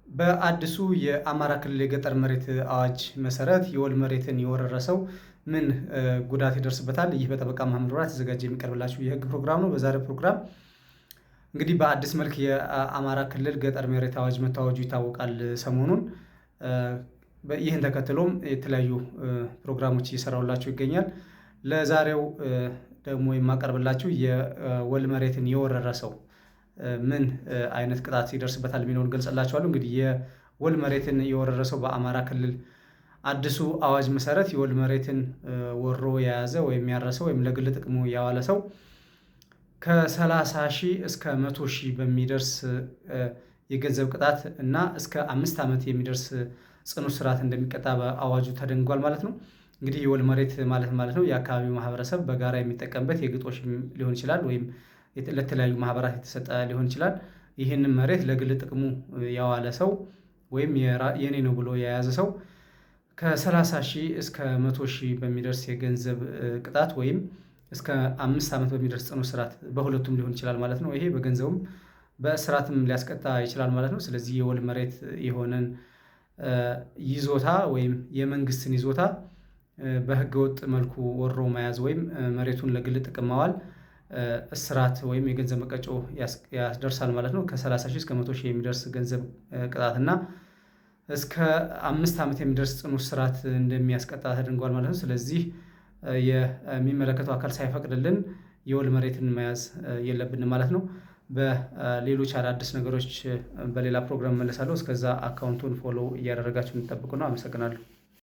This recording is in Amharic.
በአዲሱ የአማራ ክልል የገጠር መሬት አዋጅ መሰረት የወል መሬትን የወረረ ሰው ምን ጉዳት ይደርስበታል? ይህ በጠበቃ መሐመድ ወራት ተዘጋጀ የሚቀርብላችሁ የህግ ፕሮግራም ነው። በዛሬው ፕሮግራም እንግዲህ በአዲስ መልክ የአማራ ክልል ገጠር መሬት አዋጅ መታወጁ ይታወቃል ሰሞኑን። ይህን ተከትሎም የተለያዩ ፕሮግራሞች እየሰራሁላችሁ ይገኛል። ለዛሬው ደግሞ የማቀርብላችሁ የወል መሬትን የወረረ ሰው ምን አይነት ቅጣት ይደርስበታል የሚለውን ገልጸላችኋለሁ። እንግዲህ የወል መሬትን የወረረ ሰው በአማራ ክልል አዲሱ አዋጅ መሰረት የወል መሬትን ወሮ የያዘ ወይም ያረሰ ወይም ለግል ጥቅሙ ያዋለ ሰው ከ30 ሺህ እስከ 100 ሺህ በሚደርስ የገንዘብ ቅጣት እና እስከ 5 ዓመት የሚደርስ ጽኑ እስራት እንደሚቀጣ በአዋጁ ተደንጓል ማለት ነው። እንግዲህ የወል መሬት ማለት ነው የአካባቢው ማህበረሰብ በጋራ የሚጠቀምበት የግጦሽ ሊሆን ይችላል ወይም ለተለያዩ ማህበራት የተሰጠ ሊሆን ይችላል። ይህንን መሬት ለግል ጥቅሙ ያዋለ ሰው ወይም የኔ ነው ብሎ የያዘ ሰው ከ30 ሺህ እስከ 100 ሺህ በሚደርስ የገንዘብ ቅጣት ወይም እስከ 5 ዓመት በሚደርስ ጽኑ እስራት በሁለቱም ሊሆን ይችላል ማለት ነው። ይሄ በገንዘቡም በእስራትም ሊያስቀጣ ይችላል ማለት ነው። ስለዚህ የወል መሬት የሆነን ይዞታ ወይም የመንግስትን ይዞታ በህገወጥ መልኩ ወሮ መያዝ ወይም መሬቱን ለግል ጥቅም ማዋል እስራት ወይም የገንዘብ መቀጮ ያስደርሳል ማለት ነው። ከ30 ሺህ እስከ 100 ሺህ የሚደርስ ገንዘብ ቅጣትና እስከ 5 ዓመት የሚደርስ ጽኑ እስራት እንደሚያስቀጣ ተደንጓል ማለት ነው። ስለዚህ የሚመለከተው አካል ሳይፈቅድልን የወል መሬትን መያዝ የለብንም ማለት ነው። በሌሎች አዳዲስ ነገሮች በሌላ ፕሮግራም መለሳለሁ። እስከዛ አካውንቱን ፎሎ እያደረጋችሁ እንጠብቁ ነው። አመሰግናለሁ።